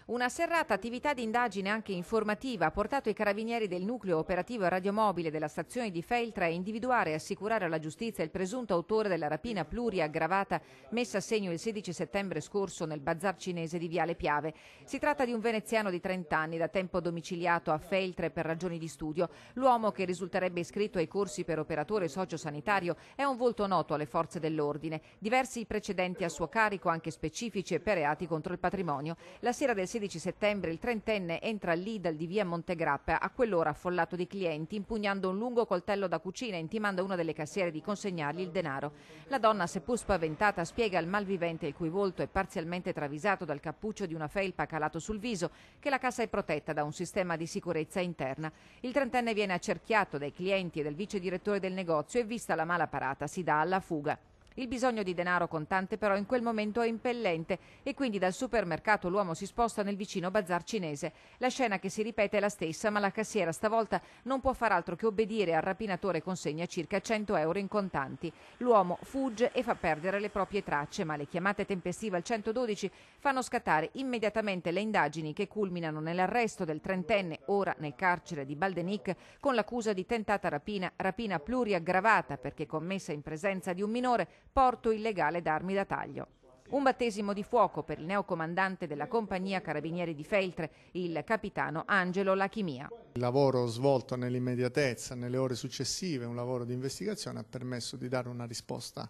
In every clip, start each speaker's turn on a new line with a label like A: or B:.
A: Una serrata attività di indagine anche informativa ha portato i carabinieri del nucleo operativo e radiomobile della stazione di Feltre a individuare e assicurare alla giustizia il presunto autore della rapina pluriaggravata messa a segno il 16 settembre scorso nel bazar cinese di Viale Piave. Si tratta di un veneziano di 30 anni, da tempo domiciliato a Feltre per ragioni di studio. L'uomo, che risulterebbe iscritto ai corsi per operatore sociosanitario, è un volto noto alle forze dell'ordine. Diversi precedenti a suo carico, anche specifici e per reati contro il patrimonio. La sera del 16 settembre il trentenne entra al Lidl di via Montegrappa, a quell'ora affollato di clienti, impugnando un lungo coltello da cucina e intimando a una delle cassiere di consegnargli il denaro. La donna, seppur spaventata, spiega al malvivente, il cui volto è parzialmente travisato dal cappuccio di una felpa calato sul viso, che la cassa è protetta da un sistema di sicurezza interna. Il trentenne viene accerchiato dai clienti e del vice direttore del negozio e, vista la mala parata, si dà alla fuga. Il bisogno di denaro contante però in quel momento è impellente e quindi dal supermercato l'uomo si sposta nel vicino bazar cinese. La scena che si ripete è la stessa, ma la cassiera stavolta non può far altro che obbedire al rapinatore e consegna circa 100 euro in contanti. L'uomo fugge e fa perdere le proprie tracce, ma le chiamate tempestive al 112 fanno scattare immediatamente le indagini, che culminano nell'arresto del trentenne, ora nel carcere di Baldenic, con l'accusa di tentata rapina pluriaggravata perché commessa in presenza di un minore, porto illegale d'armi da taglio. Un battesimo di fuoco per il neocomandante della compagnia Carabinieri di Feltre, il capitano Angelo Lachimia.
B: Il lavoro svolto nell'immediatezza, nelle ore successive, un lavoro di investigazione, ha permesso di dare una risposta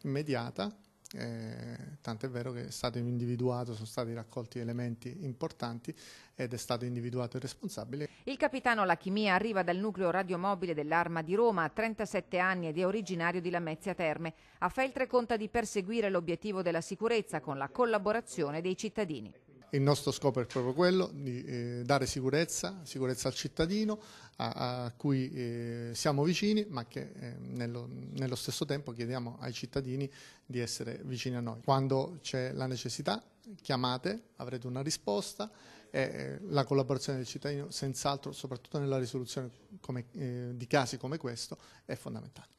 B: immediata. Tant'è vero che è stato individuato, sono stati raccolti elementi importanti ed è stato individuato il responsabile.
A: Il capitano Lachimia arriva dal nucleo radiomobile dell'Arma di Roma, ha 37 anni ed è originario di Lamezia Terme. A Feltre conta di perseguire l'obiettivo della sicurezza con la collaborazione dei cittadini.
B: Il nostro scopo è proprio quello di dare sicurezza al cittadino a cui siamo vicini, ma che nello stesso tempo chiediamo ai cittadini di essere vicini a noi. Quando c'è la necessità, chiamate, avrete una risposta e la collaborazione del cittadino, senz'altro, soprattutto nella risoluzione di casi come questo, è fondamentale.